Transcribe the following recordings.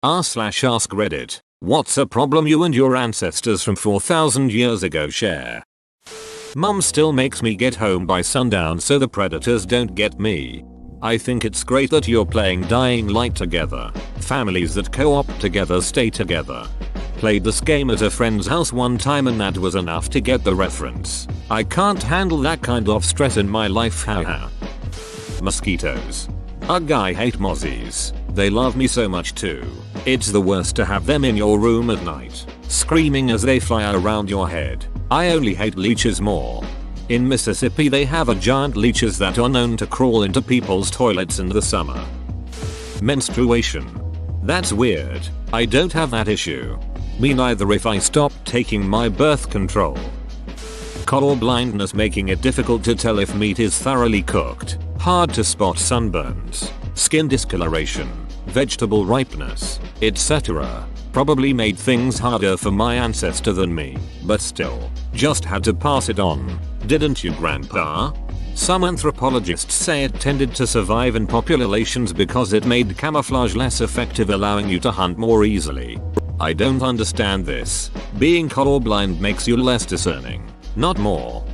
r/ask Reddit. What's a problem you and your ancestors from 4,000 years ago share? Mum still makes me get home by sundown so the predators don't get me. I think it's great that you're playing Dying Light together. Families that co-op together stay together. Played this game at a friend's house one time and that was enough to get the reference. I can't handle that kind of stress in my life, haha. Mosquitoes. Ugh, I hate mozzies. They love me so much too. It's the worst to have them in your room at night, screaming as they fly around your head. I only hate leeches more. In Mississippi they have a giant leeches that are known to crawl into people's toilets in the summer. Menstruation. That's weird. I don't have that issue. Me neither if I stop taking my birth control. Color blindness, making it difficult to tell if meat is thoroughly cooked. Hard to spot sunburns. Skin discoloration. Vegetable ripeness, etc. Probably made things harder for my ancestor than me, but still, just had to pass it on. Didn't you, Grandpa? Some anthropologists say it tended to survive in populations because it made camouflage less effective, allowing you to hunt more easily. I don't understand this. Being colorblind makes you less discerning, not more.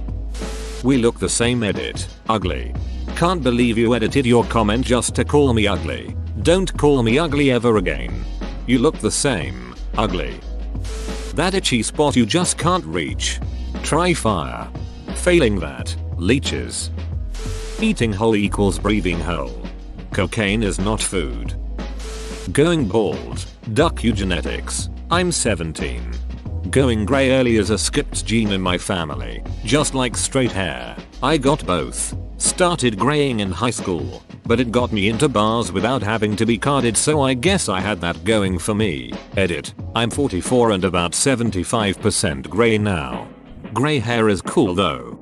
We look the same, edit. Ugly. Can't believe you edited your comment just to call me ugly. Don't call me ugly ever again. You look the same. Ugly. That itchy spot you just can't reach. Try fire. Failing that, leeches. Eating whole equals breathing whole. Cocaine is not food. Going bald. Duck eugenetics. I'm 17. Going grey early is a skipped gene in my family, just like straight hair. I got both. Started graying in high school, but it got me into bars without having to be carded, so I guess I had that going for me. Edit. I'm 44 and about 75% grey now. Grey hair is cool though.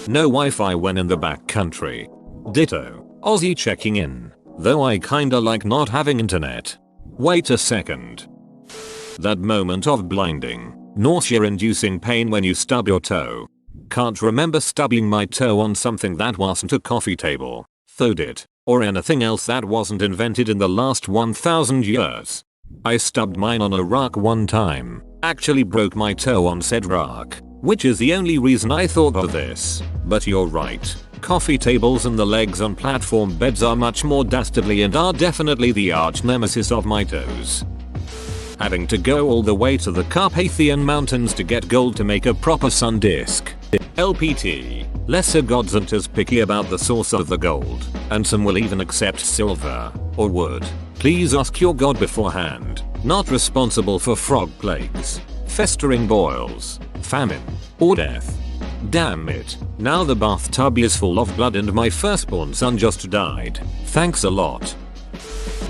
No Wi-Fi when in the back country. Ditto. Aussie checking in. Though I kinda like not having internet. Wait a second. That moment of blinding, nausea-inducing pain when you stub your toe. Can't remember stubbing my toe on something that wasn't a coffee table, thawed it, or anything else that wasn't invented in the last 1,000 years. I stubbed mine on a rock one time, actually broke my toe on said rock, which is the only reason I thought of this. But you're right. Coffee tables and the legs on platform beds are much more dastardly and are definitely the arch nemesis of my toes. Having to go all the way to the Carpathian Mountains to get gold to make a proper sun disk. LPT. Lesser gods aren't as picky about the source of the gold, and some will even accept silver or wood. Please ask your god beforehand. Not responsible for frog plagues, festering boils, famine, or death. Damn it. Now the bathtub is full of blood and my firstborn son just died. Thanks a lot.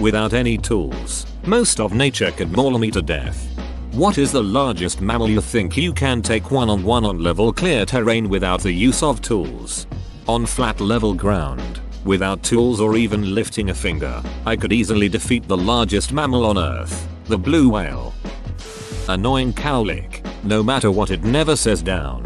Without any tools, most of nature could maul me to death. What is the largest mammal you think you can take one-on-one on level clear terrain without the use of tools? On flat level ground, without tools or even lifting a finger, I could easily defeat the largest mammal on earth, the blue whale. Annoying cowlick, no matter what it never says down.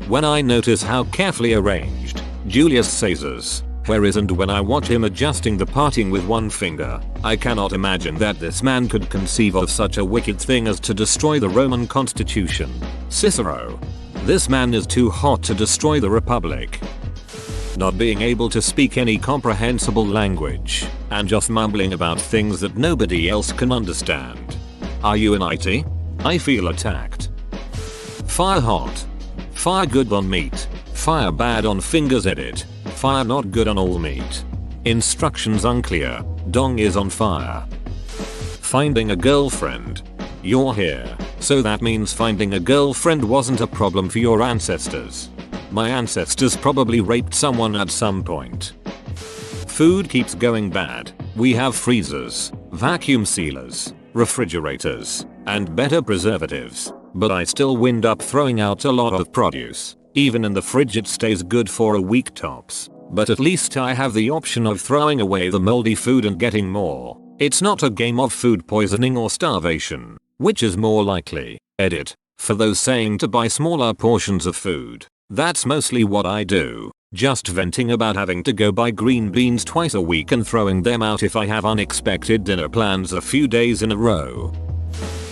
When I notice how carefully arranged Julius Caesar's hair is and when I watch him adjusting the parting with one finger, I cannot imagine that this man could conceive of such a wicked thing as to destroy the Roman Constitution. Cicero. This man is too hot to destroy the Republic. Not being able to speak any comprehensible language, and just mumbling about things that nobody else can understand. Are you an IT? I feel attacked. Fire hot. Fire good on meat. Fire bad on fingers, edit. Fire not good on all meat. Instructions unclear. Dong is on fire. Finding a girlfriend. You're here, so that means finding a girlfriend wasn't a problem for your ancestors. My ancestors probably raped someone at some point. Food keeps going bad. We have freezers, vacuum sealers, refrigerators, and better preservatives, but I still wind up throwing out a lot of produce. Even in the fridge it stays good for a week tops, but at least I have the option of throwing away the moldy food and getting more. It's not a game of food poisoning or starvation, which is more likely. Edit. For those saying to buy smaller portions of food, That's mostly what I do. Just venting about having to go buy green beans twice a week and throwing them out if I have unexpected dinner plans a few days in a row.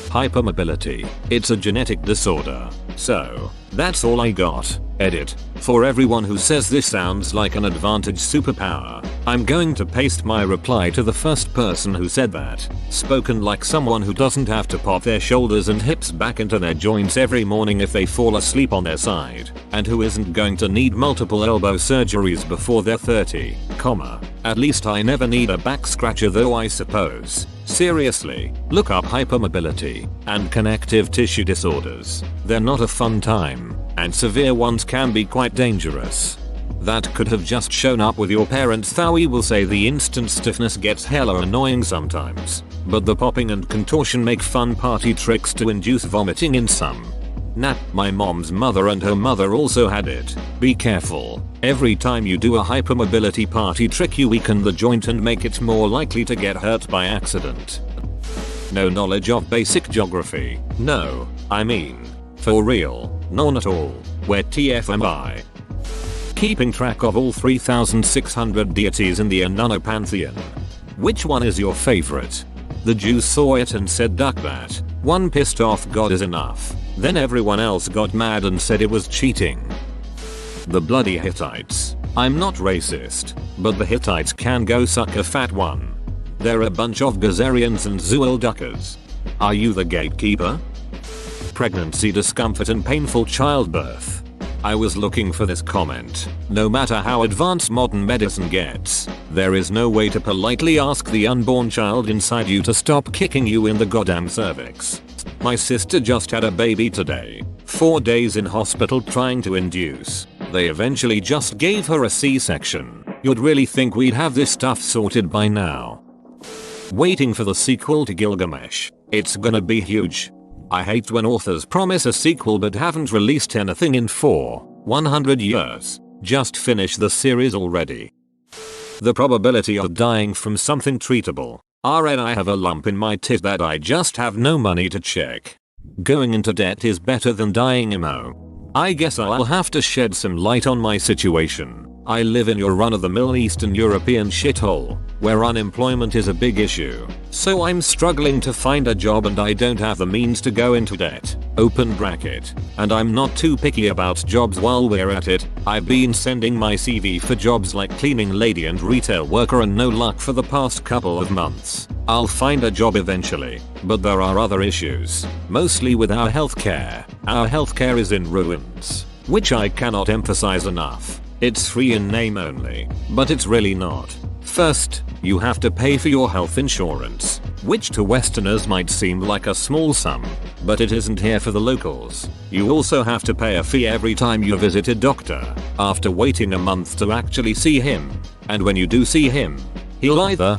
Hypermobility. It's a genetic disorder. So, that's all I got. Edit. For everyone who says this sounds like an advantage superpower, I'm going to paste my reply to the first person who said that. Spoken like someone who doesn't have to pop their shoulders and hips back into their joints every morning if they fall asleep on their side, and who isn't going to need multiple elbow surgeries before they're 30, at least I never need a back scratcher though, I suppose. Seriously, look up hypermobility and connective tissue disorders. They're not a fun time, and severe ones can be quite dangerous. That could have just shown up with your parents, though we will say the instant stiffness gets hella annoying sometimes, but the popping and contortion make fun party tricks to induce vomiting in some. Nah, my mom's mother and her mother also had it. Be careful. Every time you do a hypermobility party trick you weaken the joint and make it more likely to get hurt by accident. No knowledge of basic geography. No, I mean, for real, none at all. Where TF am I? Keeping track of all 3,600 deities in the Inanna pantheon. Which one is your favorite? The Jews saw it and said duck that. One pissed off God is enough. Then everyone else got mad and said it was cheating. The bloody Hittites. I'm not racist, but the Hittites can go suck a fat one. They're a bunch of Gazarians and Zuelduckers. Are you the gatekeeper? Pregnancy discomfort and painful childbirth. I was looking for this comment. No matter how advanced modern medicine gets, there is no way to politely ask the unborn child inside you to stop kicking you in the goddamn cervix. My sister just had a baby today. 4 days in hospital trying to induce. They eventually just gave her a C-section. You'd really think we'd have this stuff sorted by now. Waiting for the sequel to Gilgamesh. It's gonna be huge. I hate when authors promise a sequel but haven't released anything in 100 years. Just finish the series already. The probability of dying from something treatable. RN, I have a lump in my tit that I just have no money to check. Going into debt is better than dying emo. I guess I'll have to shed some light on my situation. I live in your run-of-the-mill Eastern European shithole, where unemployment is a big issue. So I'm struggling to find a job and I don't have the means to go into debt. Open bracket. And I'm not too picky about jobs while we're at it. I've been sending my CV for jobs like cleaning lady and retail worker and no luck for the past couple of months. I'll find a job eventually, but there are other issues. Mostly with our healthcare. Our healthcare is in ruins, which I cannot emphasize enough. It's free in name only, but it's really not. First, you have to pay for your health insurance, which to Westerners might seem like a small sum, but it isn't here for the locals. You also have to pay a fee every time you visit a doctor, after waiting a month to actually see him. And when you do see him, he'll either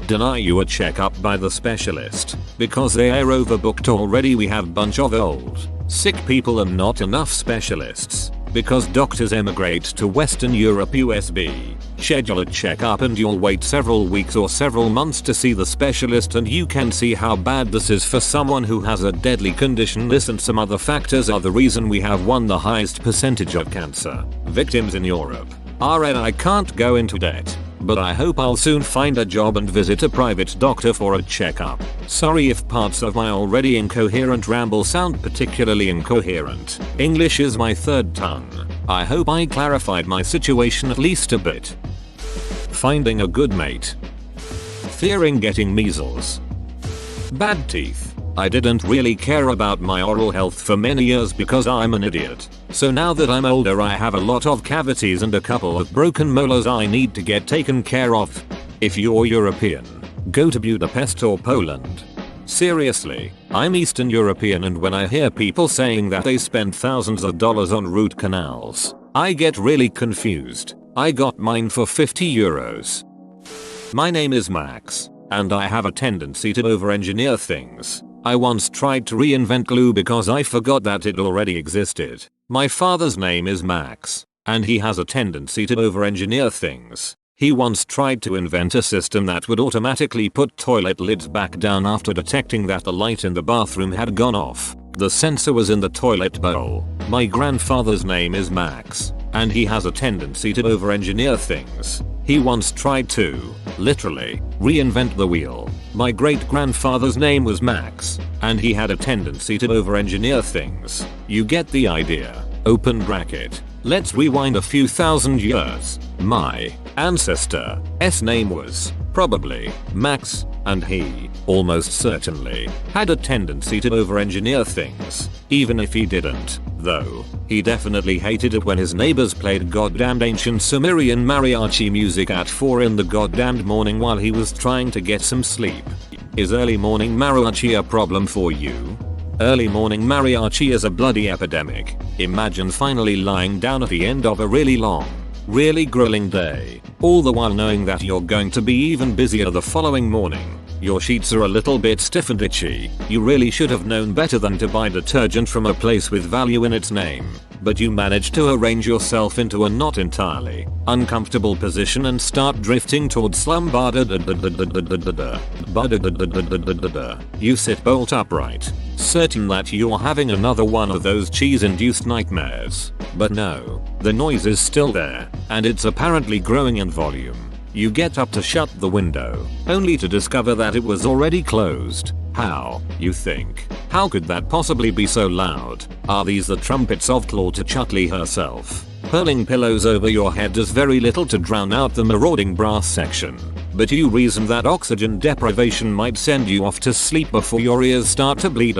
deny you a checkup by the specialist, because they are overbooked already. We have bunch of old, sick people and not enough specialists. Because doctors emigrate to Western Europe USB. Schedule a checkup and you'll wait several weeks or several months to see the specialist, and you can see how bad this is for someone who has a deadly condition. This and some other factors are the reason we have the highest percentage of cancer victims in Europe. RN, I can't go into debt, but I hope I'll soon find a job and visit a private doctor for a checkup. Sorry if parts of my already incoherent ramble sound particularly incoherent. English is my third tongue. I hope I clarified my situation at least a bit. Finding a good mate. Fearing getting measles. Bad teeth. I didn't really care about my oral health for many years because I'm an idiot. So now that I'm older I have a lot of cavities and a couple of broken molars I need to get taken care of. If you're European, go to Budapest or Poland. Seriously, I'm Eastern European, and when I hear people saying that they spend thousands of dollars on root canals, I get really confused. I got mine for 50 euros. My name is Max, and I have a tendency to over-engineer things. I once tried to reinvent glue because I forgot that it already existed. My father's name is Max, and he has a tendency to over-engineer things. He once tried to invent a system that would automatically put toilet lids back down after detecting that the light in the bathroom had gone off. The sensor was in the toilet bowl. My grandfather's name is Max, and he has a tendency to over-engineer things. He once tried to, literally, reinvent the wheel. My great-grandfather's name was Max, and he had a tendency to over-engineer things. You get the idea. Open bracket. Let's rewind a few thousand years. My ancestor's name was probably Max, and he, almost certainly, had a tendency to over-engineer things. Even if he didn't, though, he definitely hated it when his neighbors played goddamned ancient Sumerian mariachi music at 4 in the goddamned morning while he was trying to get some sleep. Is early morning mariachi a problem for you? Early morning mariachi is a bloody epidemic. Imagine finally lying down at the end of a really long, really grueling day, all the while knowing that you're going to be even busier the following morning. Your sheets are a little bit stiff and itchy. You really should have known better than to buy detergent from a place with value in its name. But you manage to arrange yourself into a not entirely uncomfortable position and start drifting towards slumber. You sit bolt upright, certain that you're having another one of those cheese-induced nightmares. But no, the noise is still there, and it's apparently growing in volume. You get up to shut the window, only to discover that it was already closed. How, you think? How could that possibly be so loud? Are these the trumpets of Tlaloc herself? Hurling pillows over your head does very little to drown out the marauding brass section. But you reason that oxygen deprivation might send you off to sleep before your ears start to bleed.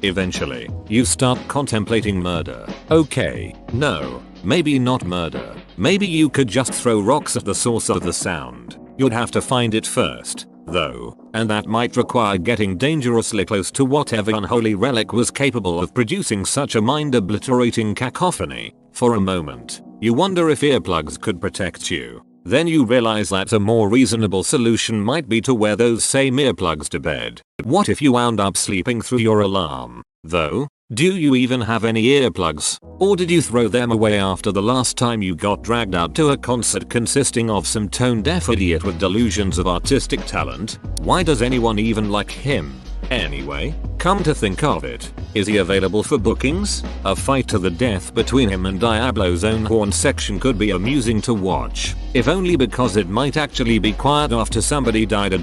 Eventually, you start contemplating murder. Okay, no, maybe not murder. Maybe you could just throw rocks at the source of the sound. You'd have to find it first, though, and that might require getting dangerously close to whatever unholy relic was capable of producing such a mind-obliterating cacophony. For a moment, you wonder if earplugs could protect you. Then you realize that a more reasonable solution might be to wear those same earplugs to bed. What if you wound up sleeping through your alarm, though? Do you even have any earplugs? Or did you throw them away after the last time you got dragged out to a concert consisting of some tone-deaf idiot with delusions of artistic talent? Why does anyone even like him? Anyway, come to think of it, is he available for bookings? A fight to the death between him and Diablo's own horn section could be amusing to watch, if only because it might actually be quiet after somebody died.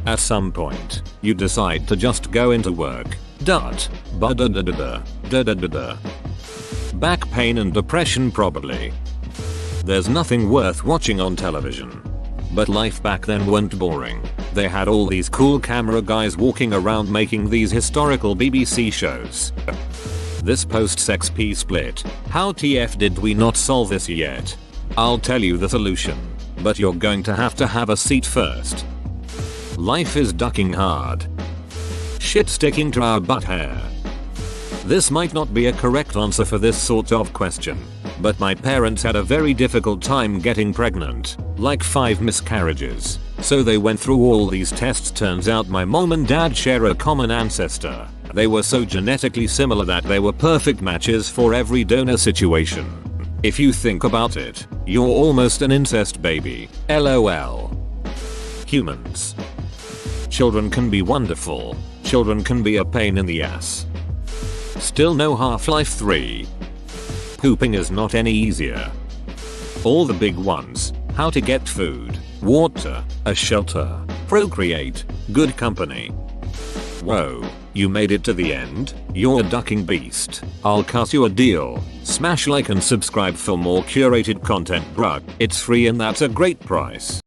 At some point, you decide to just go into work. Back pain and depression probably. There's nothing worth watching on television. But life back then weren't boring. They had all these cool camera guys walking around making these historical BBC shows. This post-sex P-split. How TF did we not solve this yet? I'll tell you the solution. But you're going to have a seat first. Life is ducking hard. Shit sticking to our butt hair. This might not be a correct answer for this sort of question, but my parents had a very difficult time getting pregnant, like 5 miscarriages. So they went through all these tests. Turns out my mom and dad share a common ancestor. They were so genetically similar that they were perfect matches for every donor situation. If you think about it, you're almost an incest baby. LOL. Humans. Children can be wonderful. Children can be a pain in the ass. Still no Half-Life 3. Pooping is not any easier. All the big ones. How to get food, water, a shelter, procreate, good company. Whoa, you made it to the end? You're a ducking beast. I'll cut you a deal. Smash like and subscribe for more curated content, bruh. It's free and that's a great price.